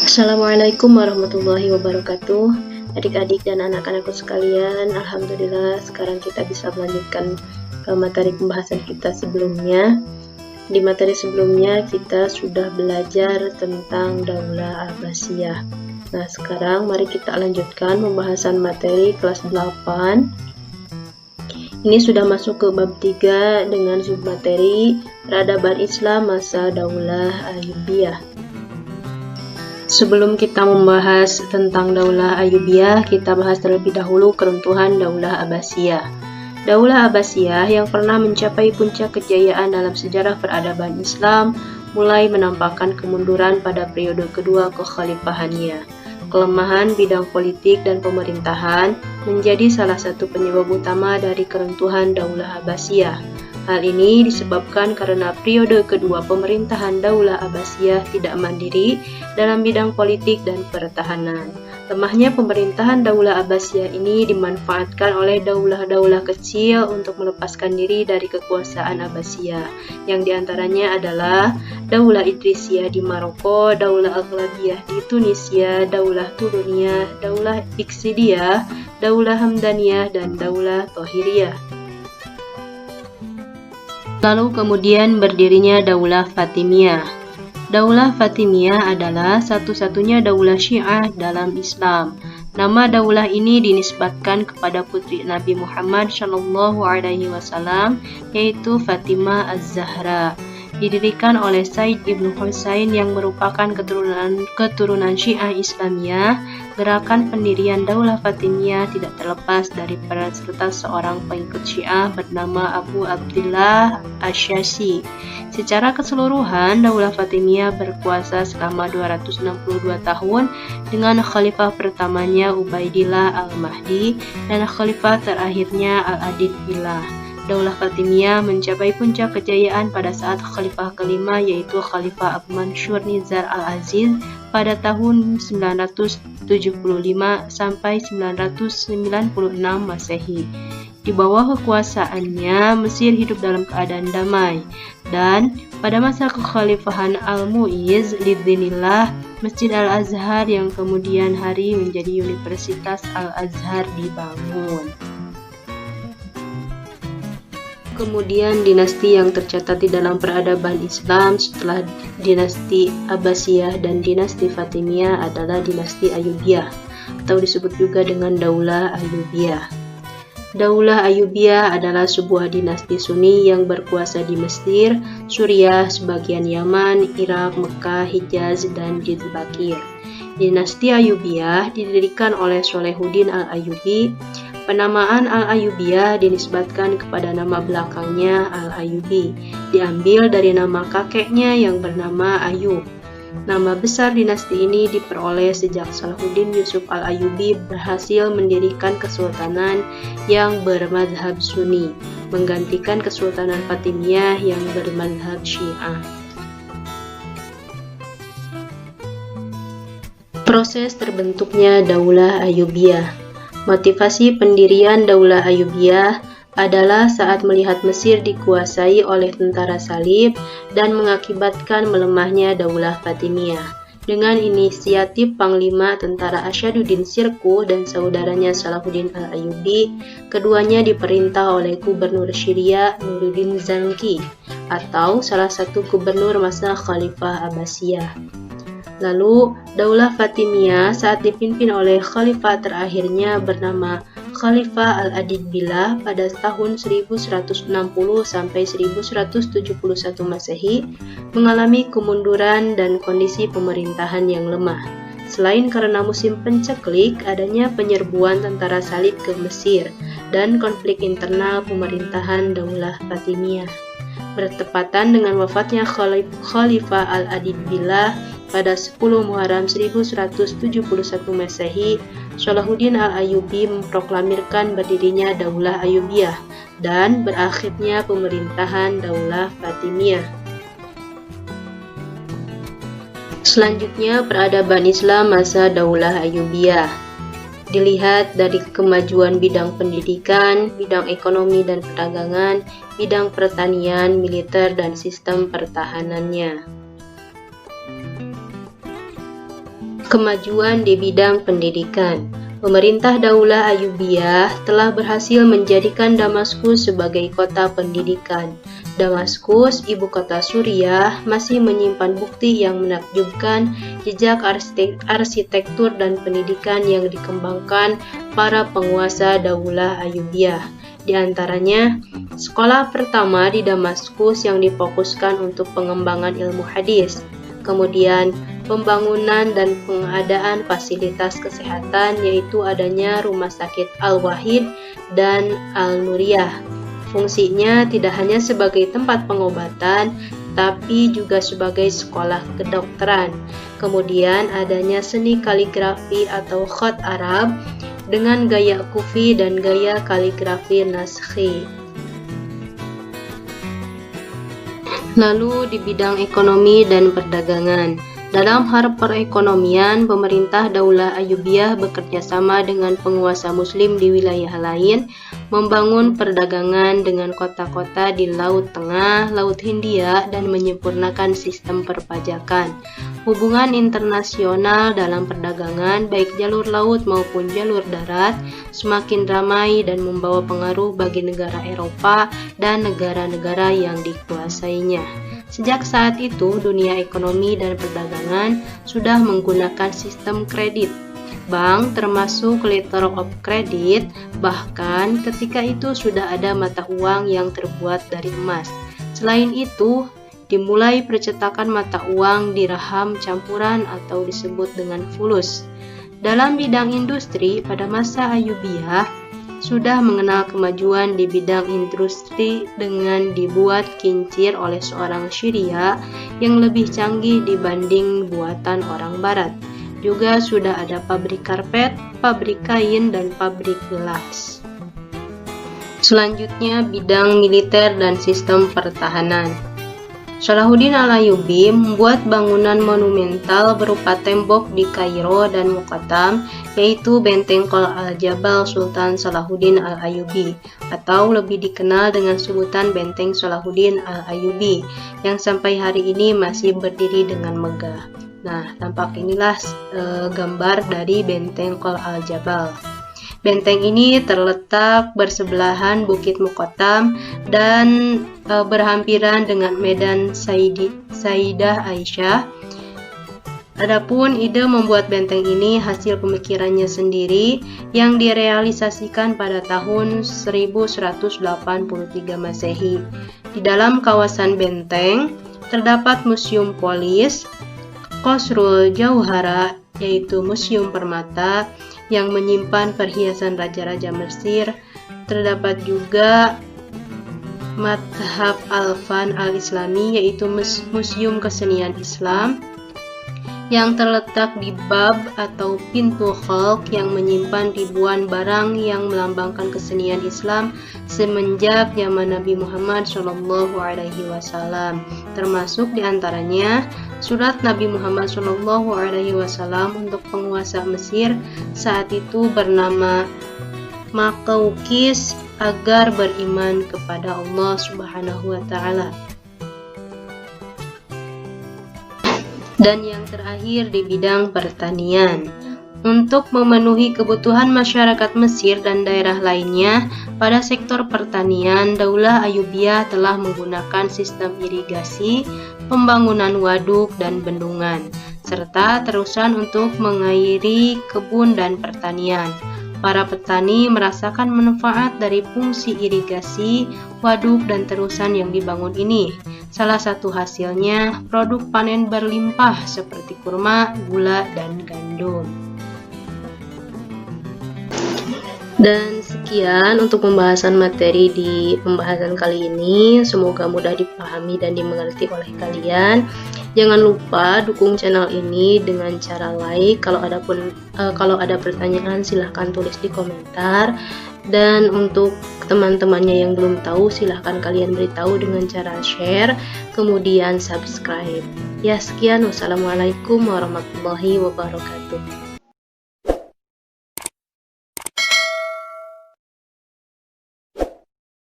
Assalamualaikum warahmatullahi wabarakatuh. Adik-adik dan anak-anakku sekalian, alhamdulillah sekarang kita bisa melanjutkan ke materi pembahasan kita sebelumnya. Di materi sebelumnya kita sudah belajar tentang Daulah Abbasiyah. Nah, sekarang mari kita lanjutkan pembahasan materi kelas 8. Ini sudah masuk ke bab 3 dengan submateri Peradaban Islam Masa Daulah Ayyubiyah. Sebelum kita membahas tentang Daulah Ayyubiyah, kita bahas terlebih dahulu keruntuhan Daulah Abbasiyah. Daulah Abbasiyah yang pernah mencapai puncak kejayaan dalam sejarah peradaban Islam mulai menampakkan kemunduran pada periode kedua kekhalifahannya. Kelemahan bidang politik dan pemerintahan menjadi salah satu penyebab utama dari keruntuhan Daulah Abbasiyah. Hal ini disebabkan karena periode kedua pemerintahan Daulah Abbasiyah tidak mandiri dalam bidang politik dan pertahanan. Lemahnya pemerintahan Daulah Abbasiyah ini dimanfaatkan oleh daulah-daulah kecil untuk melepaskan diri dari kekuasaan Abbasiyah, yang diantaranya adalah Daulah Idrisiyah di Maroko, Daulah Aghlabiyah di Tunisia, Daulah Turuniyah, Daulah Iksidiyah, Daulah Hamdaniyah, dan Daulah Thohiriyah. Lalu kemudian berdirinya Daulah Fatimiyah. Daulah Fatimiyah adalah satu-satunya daulah Syiah dalam Islam. Nama daulah ini dinisbatkan kepada putri Nabi Muhammad SAW, yaitu Fatimah Az-Zahra. Didirikan oleh Said Ibn Husain yang merupakan keturunan Syiah Islamiyah. Gerakan pendirian Daulah Fatimiyah tidak terlepas dari peran serta seorang pengikut Syiah bernama Abu Abdillah Asy-Syazi. Secara keseluruhan, Daulah Fatimiyah berkuasa selama 262 tahun dengan khalifah pertamanya Ubaidillah Al-Mahdi dan khalifah terakhirnya Al-Adid Billah. Daulah Fatimiyah mencapai puncak kejayaan pada saat khalifah kelima, yaitu Khalifah Abu Mansur Nizar Al-Aziz pada tahun 975 sampai 996 Masehi. Di bawah kekuasaannya, Mesir hidup dalam keadaan damai. Dan pada masa kekhalifahan Al-Mu'izz lidzinillah, Masjid Al-Azhar yang kemudian hari menjadi Universitas Al-Azhar dibangun. Kemudian dinasti yang tercatat di dalam peradaban Islam setelah dinasti Abbasiyah dan dinasti Fatimiyah adalah dinasti Ayyubiyah, atau disebut juga dengan Daulah Ayyubiyah. Daulah Ayyubiyah adalah sebuah dinasti Sunni yang berkuasa di Mesir, Suriah, sebagian Yaman, Irak, Mekah, Hijaz, dan Diyarbakir. Dinasti Ayyubiyah didirikan oleh Shalahuddin Al-Ayyubi. Penamaan Al-Ayyubiyah dinisbatkan kepada nama belakangnya Al-Ayyubi, diambil dari nama kakeknya yang bernama Ayyub. Nama besar dinasti ini diperoleh sejak Salahuddin Yusuf Al-Ayyubi berhasil mendirikan kesultanan yang bermadzhab Sunni, menggantikan Kesultanan Fatimiyah yang bermadzhab Syiah. Proses terbentuknya Daulah Ayyubiyah. Motivasi pendirian Daulah Ayyubiyah adalah saat melihat Mesir dikuasai oleh tentara salib dan mengakibatkan melemahnya Daulah Fatimiyah. Dengan inisiatif Panglima Tentara Asyaduddin Sirkuh dan saudaranya Salahuddin Al-Ayyubi, keduanya diperintah oleh Gubernur Syria Nuruddin Zanki, atau salah satu gubernur masa Khalifah Abbasiyah. Lalu, Daulah Fatimiyah saat dipimpin oleh khalifah terakhirnya bernama Khalifah Al-Adid Billah pada tahun 1160 sampai 1171 Masehi mengalami kemunduran dan kondisi pemerintahan yang lemah. Selain karena musim penceklik, adanya penyerbuan tentara salib ke Mesir dan konflik internal pemerintahan Daulah Fatimiyah. Bertepatan dengan wafatnya Khalifah Al-Adid Billah pada 10 Muharram 1171 Masehi, Shalahuddin Al-Ayyubi memproklamirkan berdirinya Daulah Ayyubiyah dan berakhirnya pemerintahan Daulah Fatimiyah. Selanjutnya, peradaban Islam masa Daulah Ayyubiyah. Dilihat dari kemajuan bidang pendidikan, bidang ekonomi dan perdagangan, bidang pertanian, militer, dan sistem pertahanannya. Kemajuan di bidang pendidikan. Pemerintah Daulah Ayyubiyah telah berhasil menjadikan Damaskus sebagai kota pendidikan. Damaskus, ibu kota Suriah, masih menyimpan bukti yang menakjubkan jejak arsitektur dan pendidikan yang dikembangkan para penguasa Daulah Ayyubiyah. Di antaranya, sekolah pertama di Damaskus yang difokuskan untuk pengembangan ilmu hadis. Kemudian, pembangunan dan pengadaan fasilitas kesehatan, yaitu adanya Rumah Sakit Al-Wahid dan Al-Nuriyah. Fungsinya tidak hanya sebagai tempat pengobatan, tapi juga sebagai sekolah kedokteran. Kemudian adanya seni kaligrafi atau khat Arab dengan gaya kufi dan gaya kaligrafi naskhi. Lalu di bidang ekonomi dan perdagangan. Dalam hal perekonomian, pemerintah Daulah Ayyubiyah bekerja sama dengan penguasa muslim di wilayah lain, membangun perdagangan dengan kota-kota di Laut Tengah, Laut Hindia, dan menyempurnakan sistem perpajakan. Hubungan internasional dalam perdagangan, baik jalur laut maupun jalur darat, semakin ramai dan membawa pengaruh bagi negara Eropa dan negara-negara yang dikuasainya. Sejak saat itu, dunia ekonomi dan perdagangan sudah menggunakan sistem kredit. Bank termasuk letter of credit, bahkan ketika itu sudah ada mata uang yang terbuat dari emas. Selain itu, dimulai percetakan mata uang dirham campuran atau disebut dengan fulus. Dalam bidang industri, pada masa Ayyubiyah, sudah mengenal kemajuan di bidang industri dengan dibuat kincir oleh seorang Syria yang lebih canggih dibanding buatan orang Barat. Juga sudah ada pabrik karpet, pabrik kain, dan pabrik gelas. Selanjutnya, bidang militer dan sistem pertahanan. Salahuddin Al-Ayyubi membuat bangunan monumental berupa tembok di Kairo dan Muqattam, yaitu Benteng Qol Al-Jabal Sultan Salahuddin Al-Ayyubi, atau lebih dikenal dengan sebutan Benteng Salahuddin Al-Ayyubi, yang sampai hari ini masih berdiri dengan megah. Nah, tampak inilah gambar dari Benteng Qol Al-Jabal. Benteng ini terletak bersebelahan Bukit Muqattam dan berhampiran dengan Medan Sayyidah Aisyah. Adapun ide membuat benteng ini hasil pemikirannya sendiri yang direalisasikan pada tahun 1183 Masehi. Di dalam kawasan benteng terdapat Museum Polis, Qasrul Jauhara, yaitu Museum Permata yang menyimpan perhiasan raja-raja Mesir. Terdapat juga Madhab Al-Fan Al-Islami, yaitu Museum Kesenian Islam yang terletak di Bab atau Pintu Khalq yang menyimpan ribuan barang yang melambangkan kesenian Islam semenjak zaman Nabi Muhammad SAW, termasuk diantaranya surat Nabi Muhammad SAW untuk penguasa Mesir saat itu bernama Maqawqis agar beriman kepada Allah Subhanahu wa Ta'ala. Dan yang terakhir di bidang pertanian. Untuk memenuhi kebutuhan masyarakat Mesir dan daerah lainnya, pada sektor pertanian, Daulah Ayyubiyah telah menggunakan sistem irigasi, pembangunan waduk dan bendungan, serta terusan untuk mengairi kebun dan pertanian. Para petani merasakan manfaat dari fungsi irigasi, waduk, dan terusan yang dibangun ini. Salah satu hasilnya, produk panen berlimpah seperti kurma, gula, dan gandum. Dan sekian untuk pembahasan materi di pembahasan kali ini. Semoga mudah dipahami dan dimengerti oleh kalian. Jangan lupa dukung channel ini dengan cara like. Kalau ada pertanyaan silahkan tulis di komentar. Dan untuk teman-temannya yang belum tahu, silahkan kalian beritahu dengan cara share, kemudian subscribe. Ya, sekian. Wassalamualaikum warahmatullahi wabarakatuh.